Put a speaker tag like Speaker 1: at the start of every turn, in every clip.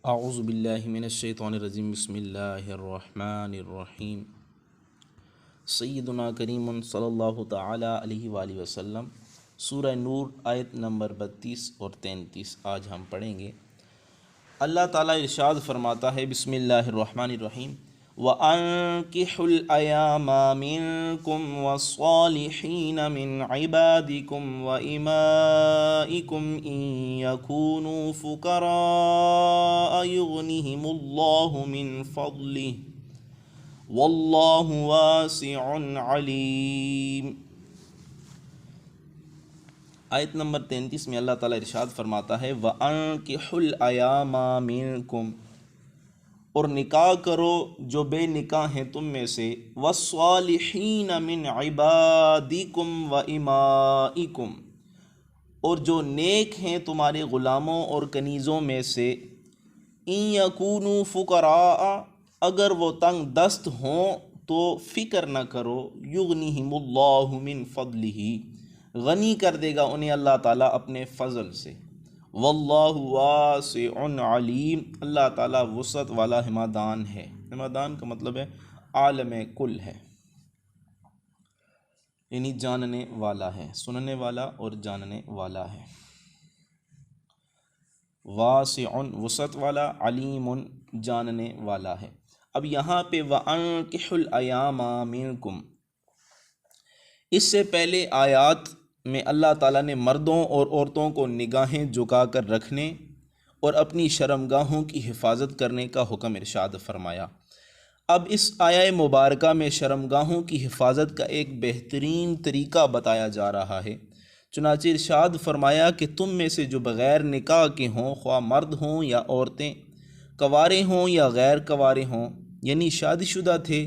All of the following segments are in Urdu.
Speaker 1: اعوذ باللہ من الشیطان الرجیم بسم اللہ الرحمن الرحیم سیدنا کریم صلی اللہ تعالی علیہ وآلہ وسلم سورہ نور آیت نمبر 32 اور 33 آج ہم پڑھیں گے۔ اللہ تعالیٰ ارشاد فرماتا ہے بسم اللہ الرحمن الرحیم وَأَنكِحُوا الْأَيَامَ مِنكُمْ وَالصَّالِحِينَ مِنْ عِبَادِكُمْ وَإِمَائِكُمْ إِنْ يَكُونُوا فُقَرَاءَ يُغْنِهِمُ اللَّهُ مِنْ فَضْلِهِ وَاللَّهُ وَاسِعٌ عَلِيمٌ۔ آیت نمبر 33 میں اللہ تعالیٰ ارشاد فرماتا ہے وَأَنكِحُوا الْأَيَامَ مِنكُمْ، اور نکاح کرو جو بے نکاح ہیں تم میں سے، وَالصَّالِحِينَ مِنْ عِبَادِكُمْ وَإِمَائِكُمْ، اور جو نیک ہیں تمہارے غلاموں اور کنیزوں میں سے، إِن يَكُونُوا فُقَرَاءَ، اگر وہ تنگ دست ہوں تو فکر نہ کرو، يُغْنِهِمُ اللَّهُ مِنْ فَضْلِهِ، غنی کر دے گا انہیں اللہ تعالیٰ اپنے فضل سے، واللہ واسع علیم، اللہ تعالیٰ وسعت والا ہمادان ہے۔ ہمادان کا مطلب ہے عالم کل ہے، یعنی جاننے والا ہے، سننے والا اور جاننے والا ہے۔ واسع وسعت والا، علیم جاننے والا ہے۔ اب یہاں پہ وَأَنكِحُوا الْأَيَامَ مِنكُمْ، اس سے پہلے آیات میں اللہ تعالیٰ نے مردوں اور عورتوں کو نگاہیں جھکا کر رکھنے اور اپنی شرمگاہوں کی حفاظت کرنے کا حکم ارشاد فرمایا۔ اب اس آیہ مبارکہ میں شرمگاہوں کی حفاظت کا ایک بہترین طریقہ بتایا جا رہا ہے۔ چنانچہ ارشاد فرمایا کہ تم میں سے جو بغیر نکاح کے ہوں، خواہ مرد ہوں یا عورتیں، کنوارے ہوں یا غیر کنوارے ہوں، یعنی شادی شدہ تھے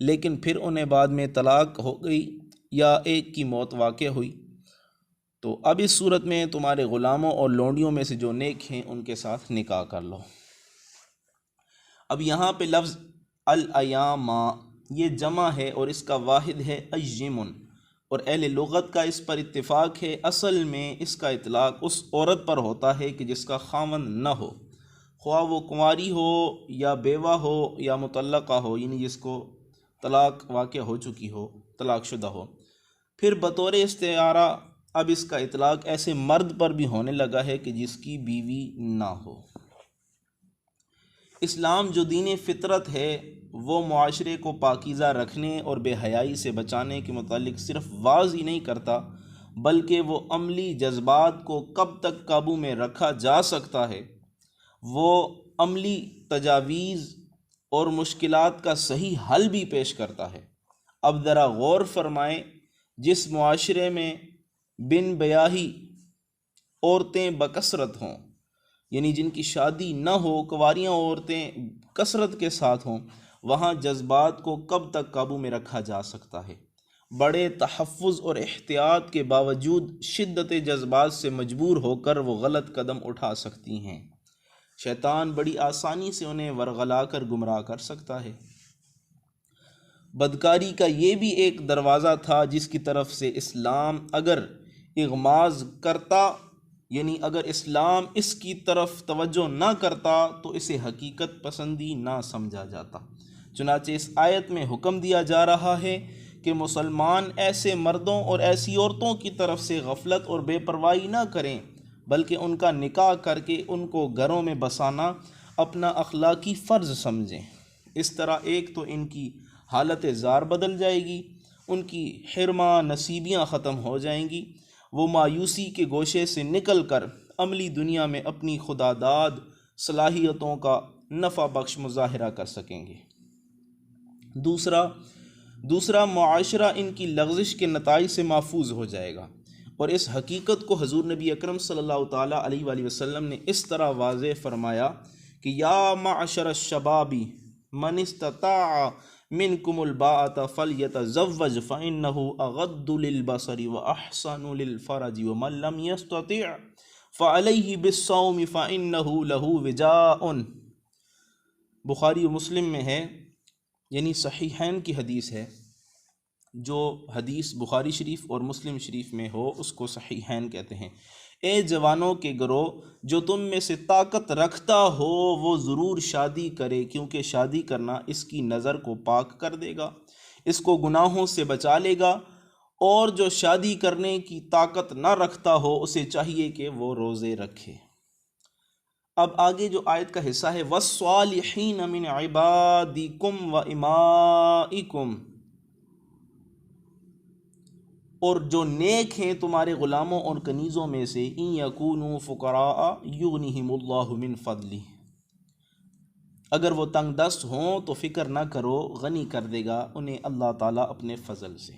Speaker 1: لیکن پھر انہیں بعد میں طلاق ہو گئی یا ایک کی موت واقع ہوئی، تو اب اس صورت میں تمہارے غلاموں اور لونڈیوں میں سے جو نیک ہیں ان کے ساتھ نکاح کر لو۔ اب یہاں پہ لفظ الایام یہ جمع ہے اور اس کا واحد ہے ایمن، اور اہل لغت کا اس پر اتفاق ہے، اصل میں اس کا اطلاق اس عورت پر ہوتا ہے کہ جس کا خاوند نہ ہو، خواہ وہ کنواری ہو یا بیوہ ہو یا مطلقہ ہو، یعنی جس کو طلاق واقع ہو چکی ہو، طلاق شدہ ہو۔ پھر بطور استعارہ اب اس کا اطلاق ایسے مرد پر بھی ہونے لگا ہے کہ جس کی بیوی نہ ہو۔ اسلام جو دین فطرت ہے وہ معاشرے کو پاکیزہ رکھنے اور بے حیائی سے بچانے کے متعلق صرف واضح ہی نہیں کرتا، بلکہ وہ عملی جذبات کو کب تک قابو میں رکھا جا سکتا ہے، وہ عملی تجاویز اور مشکلات کا صحیح حل بھی پیش کرتا ہے۔ اب ذرا غور فرمائیں، جس معاشرے میں بن بیاہی عورتیں بکثرت ہوں، یعنی جن کی شادی نہ ہو، کنواریاں عورتیں کثرت کے ساتھ ہوں، وہاں جذبات کو کب تک قابو میں رکھا جا سکتا ہے؟ بڑے تحفظ اور احتیاط کے باوجود شدت جذبات سے مجبور ہو کر وہ غلط قدم اٹھا سکتی ہیں۔ شیطان بڑی آسانی سے انہیں ورغلا کر گمراہ کر سکتا ہے۔ بدکاری کا یہ بھی ایک دروازہ تھا جس کی طرف سے اسلام اگر اغماض کرتا، یعنی اگر اسلام اس کی طرف توجہ نہ کرتا تو اسے حقیقت پسندی نہ سمجھا جاتا۔ چنانچہ اس آیت میں حکم دیا جا رہا ہے کہ مسلمان ایسے مردوں اور ایسی عورتوں کی طرف سے غفلت اور بے پرواہی نہ کریں، بلکہ ان کا نکاح کر کے ان کو گھروں میں بسانا اپنا اخلاقی فرض سمجھیں۔ اس طرح ایک تو ان کی حالت زار بدل جائے گی، ان کی حرمہ نصیبیاں ختم ہو جائیں گی، وہ مایوسی کے گوشے سے نکل کر عملی دنیا میں اپنی خداداد صلاحیتوں کا نفع بخش مظاہرہ کر سکیں گے۔ دوسرا معاشرہ ان کی لغزش کے نتائج سے محفوظ ہو جائے گا، اور اس حقیقت کو حضور نبی اکرم صلی اللہ تعالیٰ علیہ وآلہ وسلم نے اس طرح واضح فرمایا کہ یا معشر الشباب من استطاع منکم الباءۃ فلیتزوج فإنہ اغض للبصر واحسن للفرج ومن لم یستطع فعلیہ بالصوم فإنہ لہ وجاء۔ بخاری و مسلم میں ہے، یعنی صحیحین کی حدیث ہے۔ جو حدیث بخاری شریف اور مسلم شریف میں ہو اس کو صحیحین کہتے ہیں۔ اے جوانوں کے گروہ، جو تم میں سے طاقت رکھتا ہو وہ ضرور شادی کرے، کیونکہ شادی کرنا اس کی نظر کو پاک کر دے گا، اس کو گناہوں سے بچا لے گا، اور جو شادی کرنے کی طاقت نہ رکھتا ہو اسے چاہیے کہ وہ روزے رکھے۔ اب آگے جو آیت کا حصہ ہے وَالصَّالِحِينَ مِنْ عِبَادِكُمْ وَإِمَائِكُمْ، اور جو نیک ہیں تمہارے غلاموں اور کنیزوں میں سے، ان یکونوا فقراء یغنیہم اللہ من فضلہ، اگر وہ تنگ دست ہوں تو فکر نہ کرو، غنی کر دے گا انہیں اللہ تعالیٰ اپنے فضل سے۔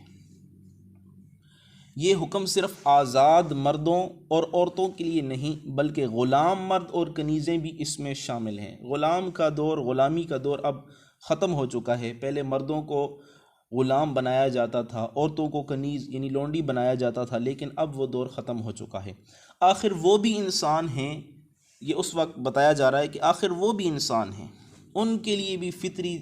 Speaker 1: یہ حکم صرف آزاد مردوں اور عورتوں کے لیے نہیں بلکہ غلام مرد اور کنیزیں بھی اس میں شامل ہیں۔ غلام کا دور، غلامی کا دور اب ختم ہو چکا ہے۔ پہلے مردوں کو غلام بنایا جاتا تھا، عورتوں کو کنیز یعنی لونڈی بنایا جاتا تھا، لیکن اب وہ دور ختم ہو چکا ہے۔ آخر وہ بھی انسان ہیں، یہ اس وقت بتایا جا رہا ہے کہ آخر وہ بھی انسان ہیں، ان کے لیے بھی فطری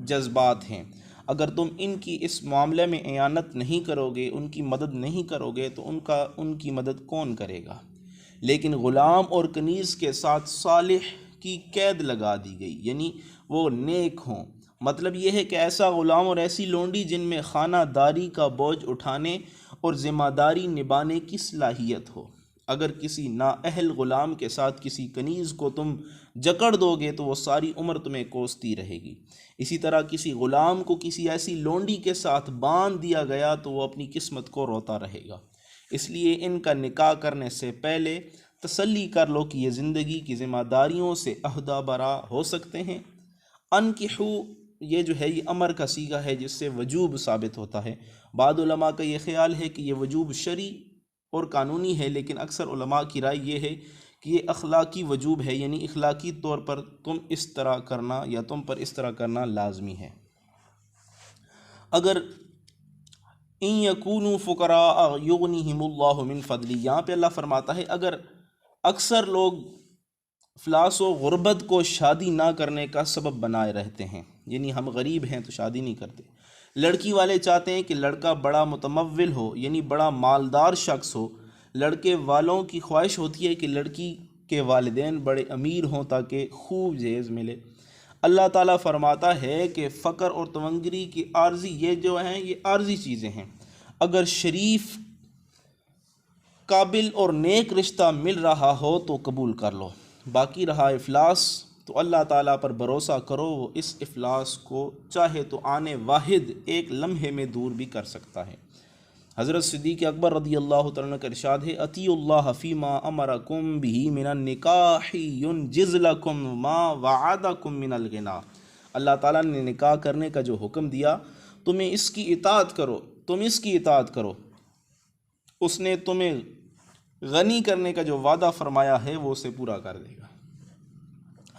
Speaker 1: جذبات ہیں۔ اگر تم ان کی اس معاملے میں اعانت نہیں کرو گے، ان کی مدد نہیں کرو گے تو ان کی مدد کون کرے گا؟ لیکن غلام اور کنیز کے ساتھ صالح کی قید لگا دی گئی، یعنی وہ نیک ہوں۔ مطلب یہ ہے کہ ایسا غلام اور ایسی لونڈی جن میں خانہ داری کا بوجھ اٹھانے اور ذمہ داری نبھانے کی صلاحیت ہو۔ اگر کسی نااہل غلام کے ساتھ کسی کنیز کو تم جکڑ دو گے تو وہ ساری عمر تمہیں کوستی رہے گی۔ اسی طرح کسی غلام کو کسی ایسی لونڈی کے ساتھ باندھ دیا گیا تو وہ اپنی قسمت کو روتا رہے گا۔ اس لیے ان کا نکاح کرنے سے پہلے تسلی کر لو کہ یہ زندگی کی ذمہ داریوں سے عہدہ برا ہو سکتے ہیں۔ انکحوا، یہ جو ہے یہ امر کا صیغہ ہے جس سے وجوب ثابت ہوتا ہے۔ بعض علماء کا یہ خیال ہے کہ یہ وجوب شرعی اور قانونی ہے، لیکن اکثر علماء کی رائے یہ ہے کہ یہ اخلاقی وجوب ہے، یعنی اخلاقی طور پر تم اس طرح کرنا یا تم پر اس طرح کرنا لازمی ہے۔ اگر ان یکونوا فقراء یغنیہم اللہ من فضلہ، یہاں پہ اللہ فرماتا ہے اگر اکثر لوگ افلاس و غربت کو شادی نہ کرنے کا سبب بنائے رہتے ہیں، یعنی ہم غریب ہیں تو شادی نہیں کرتے۔ لڑکی والے چاہتے ہیں کہ لڑکا بڑا متمول ہو، یعنی بڑا مالدار شخص ہو۔ لڑکے والوں کی خواہش ہوتی ہے کہ لڑکی کے والدین بڑے امیر ہوں تاکہ خوب جہیز ملے۔ اللہ تعالیٰ فرماتا ہے کہ فقر اور تونگری کی عارضی یہ جو ہیں یہ عارضی چیزیں ہیں۔ اگر شریف، قابل اور نیک رشتہ مل رہا ہو تو قبول کر لو، باقی رہا افلاس تو اللہ تعالیٰ پر بھروسہ کرو، وہ اس افلاس کو چاہے تو آنے واحد ایک لمحے میں دور بھی کر سکتا ہے۔ حضرت صدیق اکبر رضی اللہ تعالیٰ عنہ کا ارشاد ہے اطیعوا اللہ فیما امرکم بہ من النکاح ینجز لکم ما وعدکم من الغنا، اللہ تعالیٰ نے نکاح کرنے کا جو حکم دیا تمہیں اس کی اطاعت کرو، تم اس کی اطاعت کرو، اس نے تمہیں غنی کرنے کا جو وعدہ فرمایا ہے وہ اسے پورا کر دے گا۔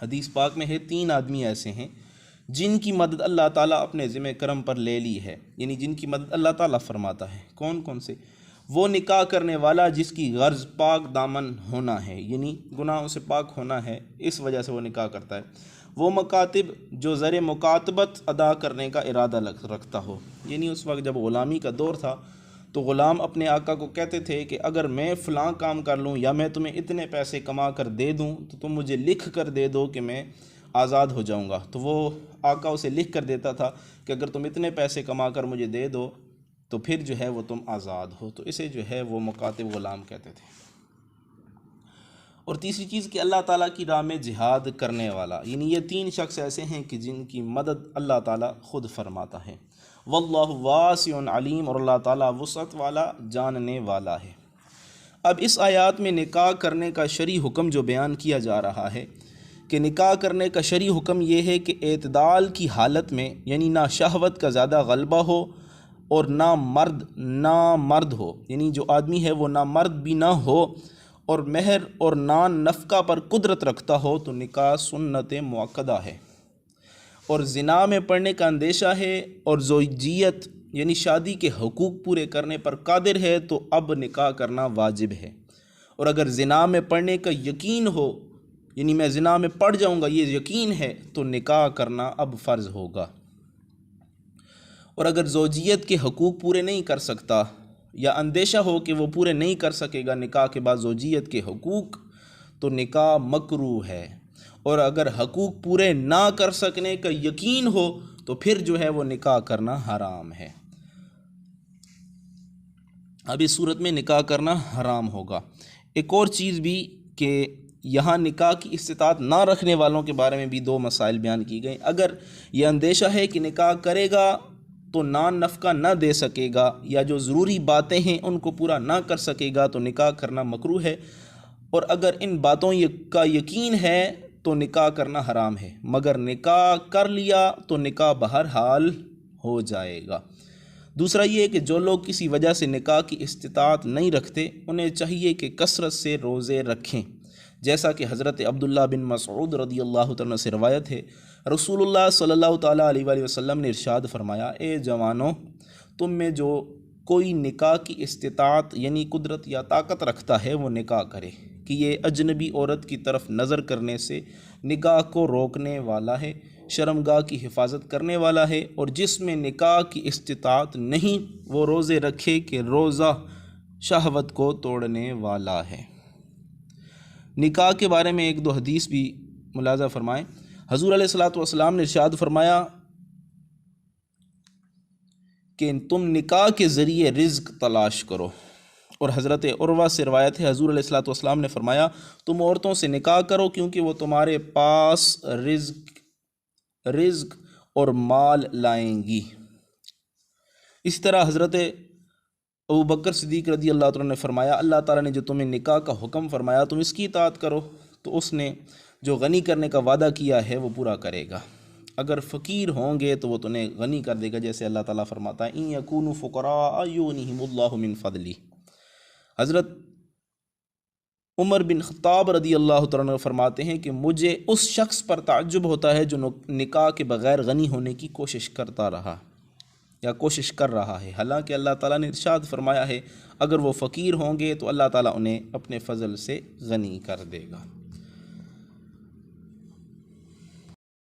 Speaker 1: حدیث پاک میں ہے 3 آدمی ایسے ہیں جن کی مدد اللہ تعالیٰ اپنے ذمہ کرم پر لے لی ہے، یعنی جن کی مدد اللہ تعالیٰ فرماتا ہے۔ کون کون سے؟ وہ نکاح کرنے والا جس کی غرض پاک دامن ہونا ہے، یعنی گناہوں سے پاک ہونا ہے، اس وجہ سے وہ نکاح کرتا ہے۔ وہ مکاتب جو زر مکاتبت ادا کرنے کا ارادہ رکھتا ہو، یعنی اس وقت جب غلامی کا دور تھا تو غلام اپنے آقا کو کہتے تھے کہ اگر میں فلاں کام کر لوں یا میں تمہیں اتنے پیسے کما کر دے دوں تو تم مجھے لکھ کر دے دو کہ میں آزاد ہو جاؤں گا، تو وہ آقا اسے لکھ کر دیتا تھا کہ اگر تم اتنے پیسے کما کر مجھے دے دو تو پھر جو ہے وہ تم آزاد ہو، تو اسے جو ہے وہ مکاتب غلام کہتے تھے۔ اور تیسری چیز کہ اللہ تعالیٰ کی راہ میں جہاد کرنے والا، یعنی یہ 3 شخص ایسے ہیں کہ جن کی مدد اللہ تعالیٰ خود فرماتا ہے۔ واللہ واسع علیم، اور اللہ تعالیٰ وسعت والا، جاننے والا ہے۔ اب اس آیات میں نکاح کرنے کا شرعی حکم جو بیان کیا جا رہا ہے کہ نکاح کرنے کا شرعی حکم یہ ہے کہ اعتدال کی حالت میں، یعنی نہ شہوت کا زیادہ غلبہ ہو اور نہ مرد ہو، یعنی جو آدمی ہے وہ نہ مرد بھی نہ ہو اور مہر اور نان نفقہ پر قدرت رکھتا ہو تو نکاح سنت مؤکدہ ہے۔ اور زنا میں پڑنے کا اندیشہ ہے اور زوجیت یعنی شادی کے حقوق پورے کرنے پر قادر ہے تو اب نکاح کرنا واجب ہے۔ اور اگر زنا میں پڑنے کا یقین ہو، یعنی میں زنا میں پڑ جاؤں گا یہ یقین ہے، تو نکاح کرنا اب فرض ہوگا۔ اور اگر زوجیت کے حقوق پورے نہیں کر سکتا، یا اندیشہ ہو کہ وہ پورے نہیں کر سکے گا نکاح کے بعد زوجیت کے حقوق، تو نکاح مکروہ ہے۔ اور اگر حقوق پورے نہ کر سکنے کا یقین ہو تو پھر جو ہے وہ نکاح کرنا حرام ہے۔ اب اس صورت میں نکاح کرنا حرام ہوگا۔ ایک اور چیز بھی کہ یہاں نکاح کی استطاعت نہ رکھنے والوں کے بارے میں بھی دو مسائل بیان کی گئے۔ اگر یہ اندیشہ ہے کہ نکاح کرے گا تو نان نفقہ نہ دے سکے گا یا جو ضروری باتیں ہیں ان کو پورا نہ کر سکے گا تو نکاح کرنا مکروہ ہے، اور اگر ان باتوں کا یقین ہے تو نکاح کرنا حرام ہے، مگر نکاح کر لیا تو نکاح بہرحال ہو جائے گا۔ دوسرا یہ کہ جو لوگ کسی وجہ سے نکاح کی استطاعت نہیں رکھتے انہیں چاہیے کہ کثرت سے روزے رکھیں، جیسا کہ حضرت عبداللہ بن مسعود رضی اللہ تعالیٰ سے روایت ہے، رسول اللہ صلی اللہ تعالیٰ علیہ وآلہ وسلم نے ارشاد فرمایا، اے جوانوں، تم میں جو کوئی نکاح کی استطاعت یعنی قدرت یا طاقت رکھتا ہے وہ نکاح کرے، کہ یہ اجنبی عورت کی طرف نظر کرنے سے نکاح کو روکنے والا ہے، شرمگاہ کی حفاظت کرنے والا ہے، اور جس میں نکاح کی استطاعت نہیں وہ روزے رکھے کہ روزہ شہوت کو توڑنے والا ہے۔ نکاح کے بارے میں ایک دو حدیث بھی ملاحظہ فرمائیں۔ حضور علیہ الصلوۃ والسلام نے ارشاد فرمایا کہ تم نکاح کے ذریعے رزق تلاش کرو، اور حضرت عروہ سے روایت ہے، حضور علیہ الصلوۃ والسلام نے فرمایا تم عورتوں سے نکاح کرو کیونکہ وہ تمہارے پاس رزق اور مال لائیں گی۔ اس طرح حضرت ابوبکر صدیق رضی اللہ عنہ نے فرمایا، اللہ تعالیٰ نے جو تمہیں نکاح کا حکم فرمایا تم اس کی اطاعت کرو، تو اس نے جو غنی کرنے کا وعدہ کیا ہے وہ پورا کرے گا۔ اگر فقیر ہوں گے تو وہ تمہیں غنی کر دے گا، جیسے اللہ تعالیٰ فرماتا ہے ان یکونوا فقراء یغنیہم اللہ من فضلہ۔ حضرت عمر بن خطاب رضی اللہ تعالیٰ فرماتے ہیں کہ مجھے اس شخص پر تعجب ہوتا ہے جو نکاح کے بغیر غنی ہونے کی کوشش کرتا رہا یا کوشش کر رہا ہے، حالانکہ اللہ تعالیٰ نے ارشاد فرمایا ہے اگر وہ فقیر ہوں گے تو اللہ تعالیٰ انہیں اپنے فضل سے غنی کر دے گا۔